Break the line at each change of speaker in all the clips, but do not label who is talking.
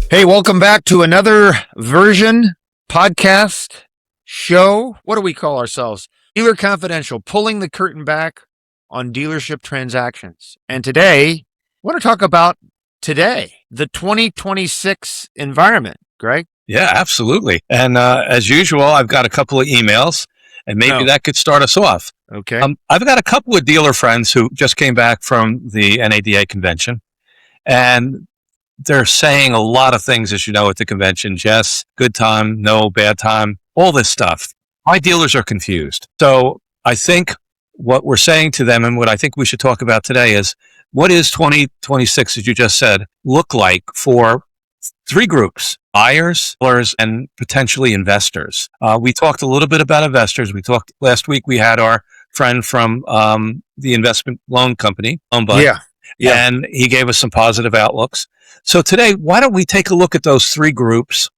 Hey, welcome back to another version podcast show. What do we call ourselves? Dealer Confidential, pulling the curtain back on dealership transactions. And today, I want to talk about the 2026 environment, Greg.
Yeah, absolutely. And as usual, I've got a couple of emails, and maybe
Oh,
that could start us off.
okay.
I've got a couple of dealer friends who just came back from the NADA convention, and they're saying a lot of things, as you know, at the conventions. Yes, good time, no, bad time, all this stuff. My dealers are confused. So I think what we're saying to them and what I think we should talk about today is what is 2026, as you just said, look like for three groups: buyers, sellers, and potentially investors. We talked a little bit about investors. We talked last week. We had our friend from the investment loan company, Loanbud,
Yeah.
and he gave us some positive outlooks. So today, why don't we take a look at those three groups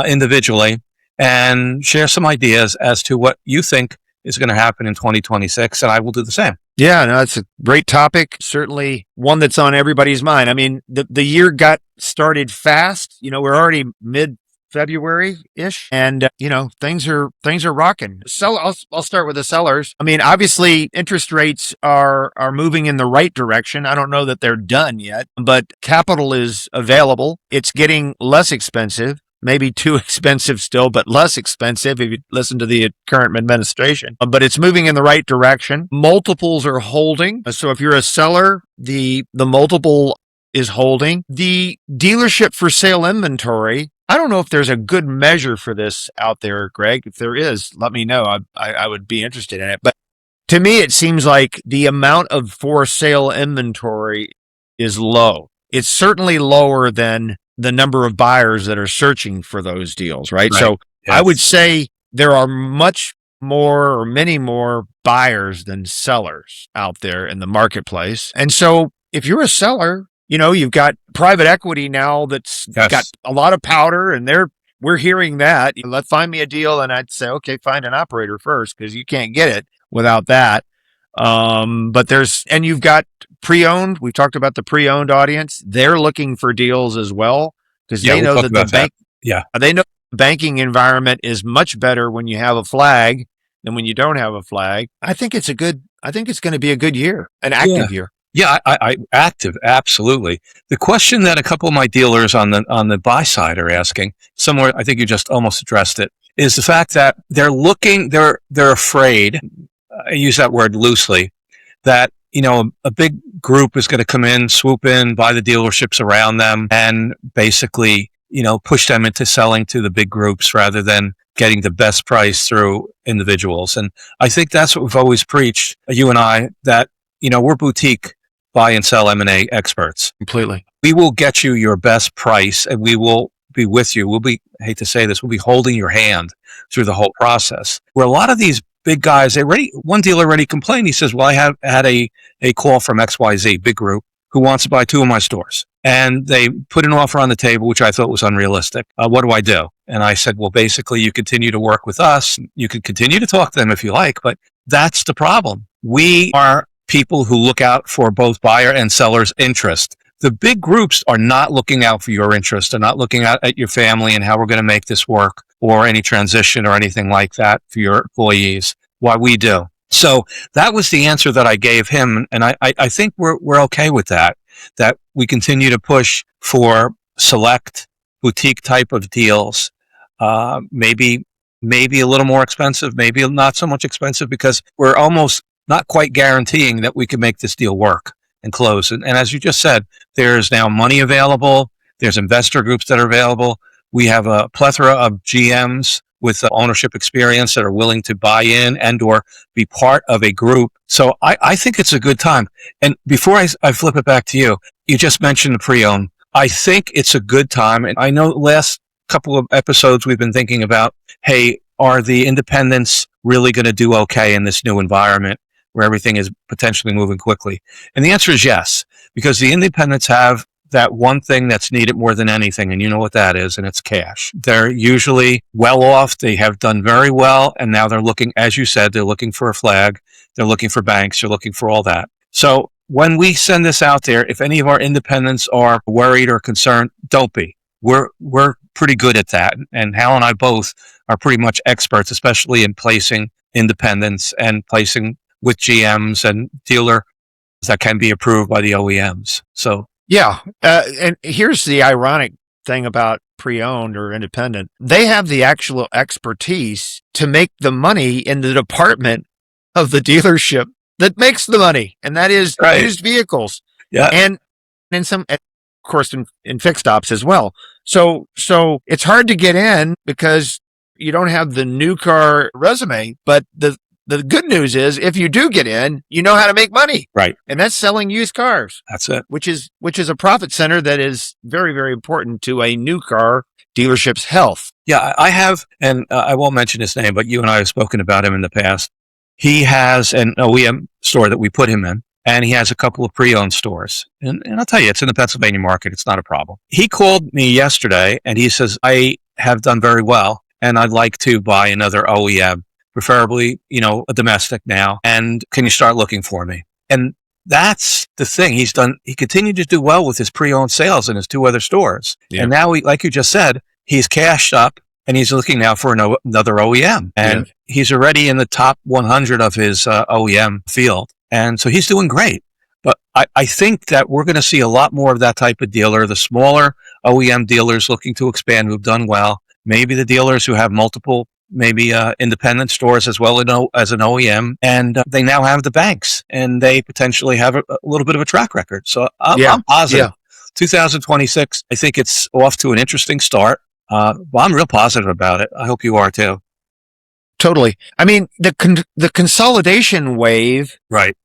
individually and share some ideas as to what you think is going to happen in 2026, and I will do the same.
Yeah, no, that's a great topic. Certainly one that's on everybody's mind. I mean, the year got started fast. We're already mid February ish, and things are rocking. I'll start with the sellers. I mean, obviously, interest rates are moving in the right direction. I don't know that they're done yet, but capital is available. It's getting less expensive. Maybe too expensive still, but less expensive if you listen to the current administration. But it's moving in the right direction. Multiples are holding. So if you're a seller, the multiple is holding. The dealership for sale inventory, I don't know if there's a good measure for this out there, Greg. If there is, let me know. I would be interested in it. But to me, it seems like the amount of for sale inventory is low. It's certainly lower than the number of buyers that are searching for those deals, right? So
Yes.
I would say there are many more buyers than sellers out there in the marketplace. And so if you're a seller, you've got private equity now that's got a lot of powder, and we're hearing that. Find me a deal, and I'd say, okay, find an operator first, because you can't get it without that. But you've got pre-owned. We've talked about the pre-owned audience. They're looking for deals as well, because they know that they know the banking environment is much better when you have a flag than when you don't have a flag. I think it's going to be a good year, an active year.
Yeah, I active, absolutely. The question that a couple of my dealers on the buy side are asking, somewhere I think you just almost addressed it, is the fact that they're afraid. I use that word loosely, that a big group is going to come in, swoop in, buy the dealerships around them, and basically push them into selling to the big groups rather than getting the best price through individuals. And I think that's what we've always preached, you and I, that we're boutique buy and sell M&A experts.
Completely.
We will get you your best price, and we will be with you. I hate to say this, we'll be holding your hand through the whole process. Where a lot of these big guys, one dealer already complained. He says, well, I have had a call from XYZ, big group, who wants to buy two of my stores. And they put an offer on the table, which I thought was unrealistic. What do I do? And I said, well, basically, you continue to work with us. You can continue to talk to them if you like, but that's the problem. We are people who look out for both buyer and seller's interest. The big groups are not looking out for your interest. They're not looking out at your family and how we're going to make this work, or any transition or anything like that for your employees. Why we do. So that was the answer that I gave him. And I think we're okay with that we continue to push for select boutique type of deals. Maybe a little more expensive, maybe not so much expensive, because we're almost not quite guaranteeing that we can make this deal work and close. And as you just said, there's now money available. There's investor groups that are available. We have a plethora of GMs with ownership experience that are willing to buy in and or be part of a group. So I think it's a good time. And before I flip it back to you, you just mentioned the pre-owned. I think it's a good time. And I know last couple of episodes we've been thinking about, hey, are the independents really going to do okay in this new environment where everything is potentially moving quickly? And the answer is yes, because the independents have that one thing that's needed more than anything, and you know what that is, and it's cash. They're usually well off. They have done very well, and now they're looking, as you said, they're looking for a flag. They're looking for banks. They're looking for all that. So when we send this out there, if any of our independents are worried or concerned, don't be. we're pretty good at that. And Hal and I both are pretty much experts, especially in placing independents and placing with GMs and dealer that can be approved by the OEMs. So
Yeah. And here's the ironic thing about pre-owned or independent. They have the actual expertise to make the money in the department of the dealership that makes the money, and that is
right,
used vehicles.
yeah,
And in some, of course, in fixed ops as well. So it's hard to get in because you don't have the new car resume. But the good news is, if you do get in, you know how to make money,
right.
and that's selling used cars,
That's it.
which is a profit center that is very, very important to a new car dealership's health.
Yeah, I have, and I won't mention his name, but you and I have spoken about him in the past. He has an OEM store that we put him in, and he has a couple of pre-owned stores. And I'll tell you, it's in the Pennsylvania market. It's not a problem. He called me yesterday, and he says, I have done very well, and I'd like to buy another OEM, preferably, a domestic now. And can you start looking for me? And that's the thing. He continued to do well with his pre-owned sales in his two other stores. Yeah. And now, like you just said, he's cashed up and he's looking now for another OEM. And he's already in the top 100 of his OEM field. And so he's doing great. But I think that we're going to see a lot more of that type of dealer, the smaller OEM dealers looking to expand who've done well, maybe the dealers who have multiple independent stores as well as an OEM, and they now have the banks, and they potentially have a little bit of a track record. So I'm positive. Yeah. 2026, I think it's off to an interesting start. Well, I'm real positive about it. I hope you are too.
Totally. I mean, the consolidation wave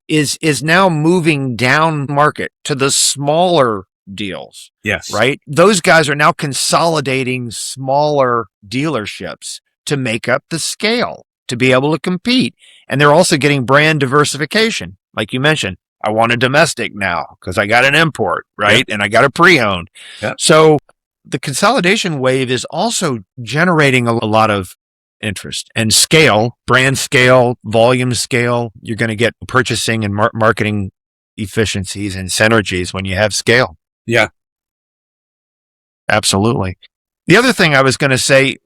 is now moving down market to the smaller deals.
Yes.
Right? Those guys are now consolidating smaller dealerships to make up the scale to be able to compete. And they're also getting brand diversification. Like you mentioned, I want a domestic now because I got an import, right? Yep. And I got a pre-owned. Yep. So the consolidation wave is also generating a lot of interest and scale, brand scale, volume scale. You're going to get purchasing and marketing efficiencies and synergies when you have scale.
Yeah.
Absolutely. The other thing I was going to say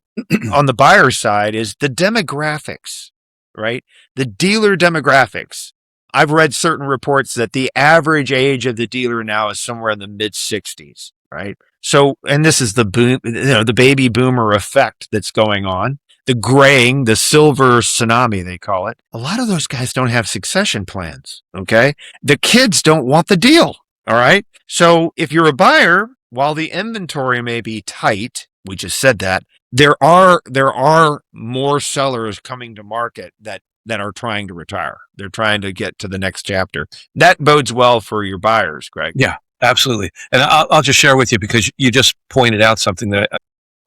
on the buyer side is the demographics, right? The dealer demographics. I've read certain reports that the average age of the dealer now is somewhere in the mid 60s, right? So, and this is the boom, the baby boomer effect that's going on. The graying, the silver tsunami, they call it. A lot of those guys don't have succession plans. Okay. The kids don't want the deal. All right. So if you're a buyer, while the inventory may be tight, we just said that, there are more sellers coming to market that are trying to retire. They're trying to get to the next chapter. That bodes well for your buyers, Greg.
Yeah, absolutely. And I'll just share with you because you just pointed out something that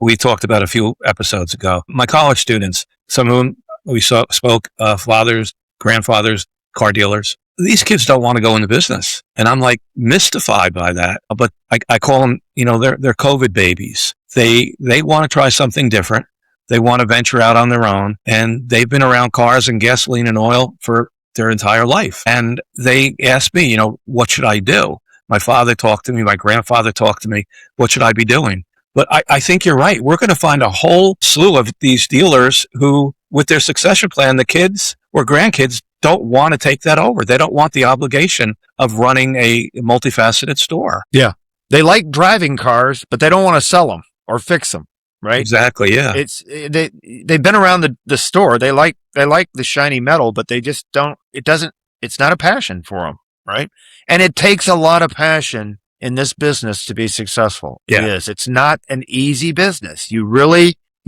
we talked about a few episodes ago. My college students, some of them we spoke, fathers, grandfathers, car dealers. These kids don't want to go into business. And I'm like mystified by that. But I call them, they're COVID babies. They want to try something different. They want to venture out on their own. And they've been around cars and gasoline and oil for their entire life. And they ask me, what should I do? My father talked to me. My grandfather talked to me. What should I be doing? But I think you're right. We're going to find a whole slew of these dealers who, with their succession plan, the kids or grandkids don't want to take that over. They don't want the obligation of running a multifaceted store.
Yeah. They like driving cars, but they don't want to sell them or fix them. Right?
Exactly. Yeah.
They've been around the store. They like the shiny metal, but they just don't, it's not a passion for them. Right. And it takes a lot of passion in this business to be successful. Yeah. It is. It's not an easy business. You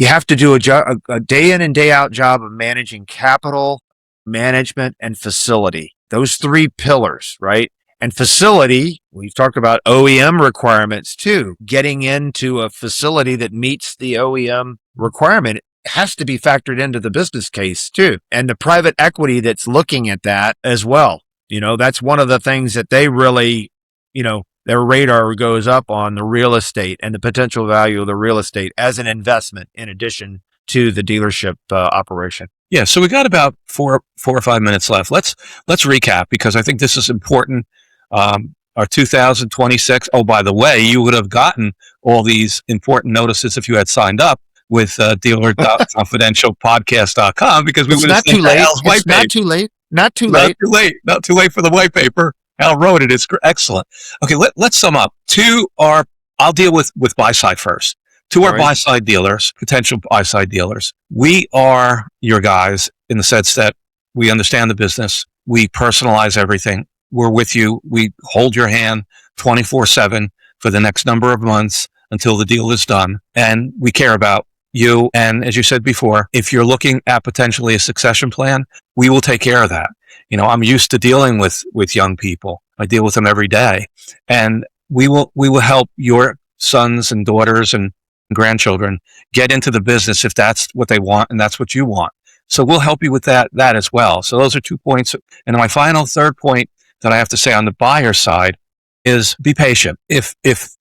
have to do a day in and day out job of managing capital, management, and facility. Those three pillars, right? And facility, we've talked about OEM requirements too. Getting into a facility that meets the OEM requirement has to be factored into the business case too. And the private equity that's looking at that as well. That's one of the things that they really, their radar goes up on the real estate and the potential value of the real estate as an investment in addition to the dealership operation.
Yeah. So we got about four or 5 minutes left. Let's recap because I think this is important. our 2026. Oh, by the way, you would have gotten all these important notices if you had signed up with dealer.confidentialpodcast.com, because we
It's
would have
not
sent
too
the
late.
Hal's white
It's
paper.
not too late. Not too
Not
late.
too late. Not too late for the white paper. Hal wrote it. It's excellent. Okay, let's sum up. I'll deal with buy side first. To
All
our
right.
buy side dealers, potential buy side dealers, we are your guys in the sense that we understand the business. We personalize everything. We're with you. We hold your hand 24/7 for the next number of months until the deal is done. And we care about you. And as you said before, if you're looking at potentially a succession plan, we will take care of that. You know, I'm used to dealing with young people. I deal with them every day, and we will help your sons and daughters and grandchildren get into the business if that's what they want and that's what you want. So we'll help you with that as well. So those are 2 points. And my final third point that I have to say on the buyer side is be patient. If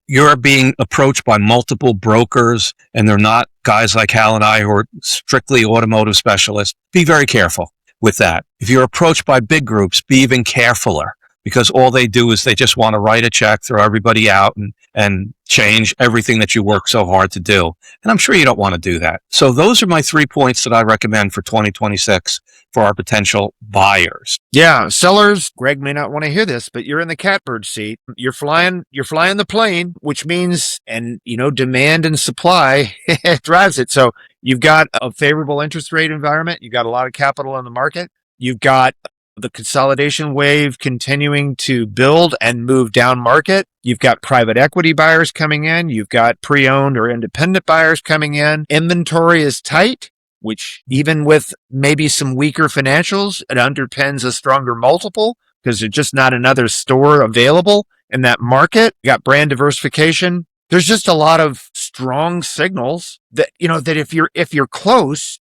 you're being approached by multiple brokers and they're not guys like Hal and I who are strictly automotive specialists, be very careful with that. If you're approached by big groups, be even carefuler, because all they do is they just want to write a check, throw everybody out, and change everything that you work so hard to do. And I'm sure you don't want to do that. So those are my 3 points that I recommend for 2026 for our potential buyers.
Yeah, sellers, Greg may not want to hear this, but you're in the catbird seat. You're flying the plane, which means, and demand and supply drives it. So you've got a favorable interest rate environment. You've got a lot of capital in the market. You've got the consolidation wave continuing to build and move down market. You've got private equity buyers coming in. You've got pre-owned or independent buyers coming in. Inventory is tight, which even with maybe some weaker financials, it underpins a stronger multiple because there's just not another store available in that market. You got brand diversification. There's just a lot of strong signals that, that if you're close,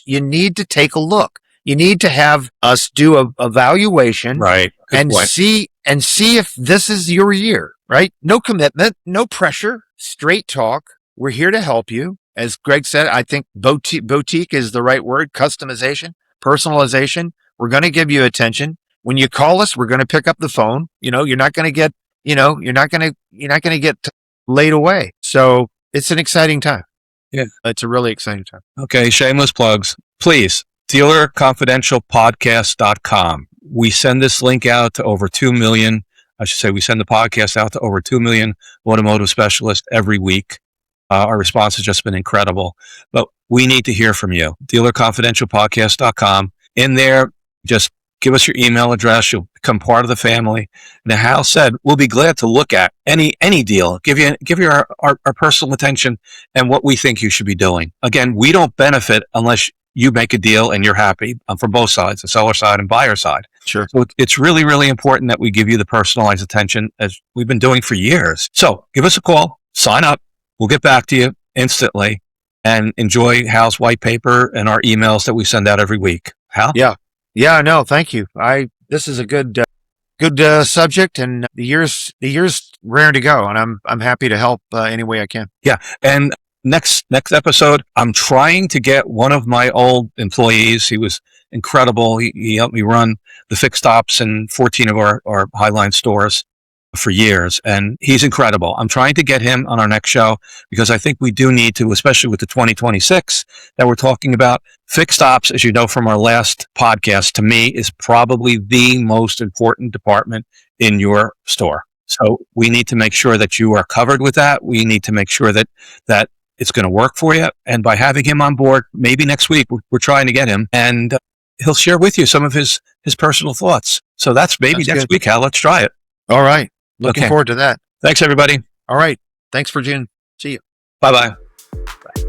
you need to take a look. You need to have us do a evaluation,
right?
And see if this is your year, right? No commitment, no pressure, straight talk. We're here to help you. As Greg said, I think boutique is the right word. Customization, personalization. We're going to give you attention. When you call us, we're going to pick up the phone. You're not going to get, you're not going to get laid away. So it's an exciting time.
Yeah,
it's a really exciting time.
Okay, shameless plugs, please. DealerConfidentialPodcast.com. We send this link out to over 2 million. I should say we send the podcast out to over 2 million automotive specialists every week. Our response has just been incredible. But we need to hear from you. DealerConfidentialPodcast.com. In there, just give us your email address. You'll become part of the family. And as Hal said, we'll be glad to look at any deal, give you our personal attention and what we think you should be doing. Again, we don't benefit unless you make a deal and you're happy from both sides, the seller side and buyer side.
Sure.
So it's really, really important that we give you the personalized attention as we've been doing for years. So give us a call, sign up. We'll get back to you instantly, and enjoy Hal's white paper and our emails that we send out every week. Hal?
Yeah. No, thank you. This is a good subject, and the year's raring to go, and I'm happy to help any way I can.
Yeah. And next episode, I'm trying to get one of my old employees. He was incredible. He helped me run the fixed ops in 14 of our Highline stores for years, and he's incredible. I'm trying to get him on our next show because I think we do need to, especially with the 2026 that we're talking about. Fixed ops, as you know from our last podcast, to me is probably the most important department in your store. So we need to make sure that you are covered with that. We need to make sure that it's going to work for you. And by having him on board, maybe next week, we're trying to get him, and he'll share with you some of his personal thoughts. So that's maybe next week, Hal. Let's try it.
All right. Looking forward to that.
Thanks, everybody.
All right. Thanks for June. See you.
Bye-bye.
Bye.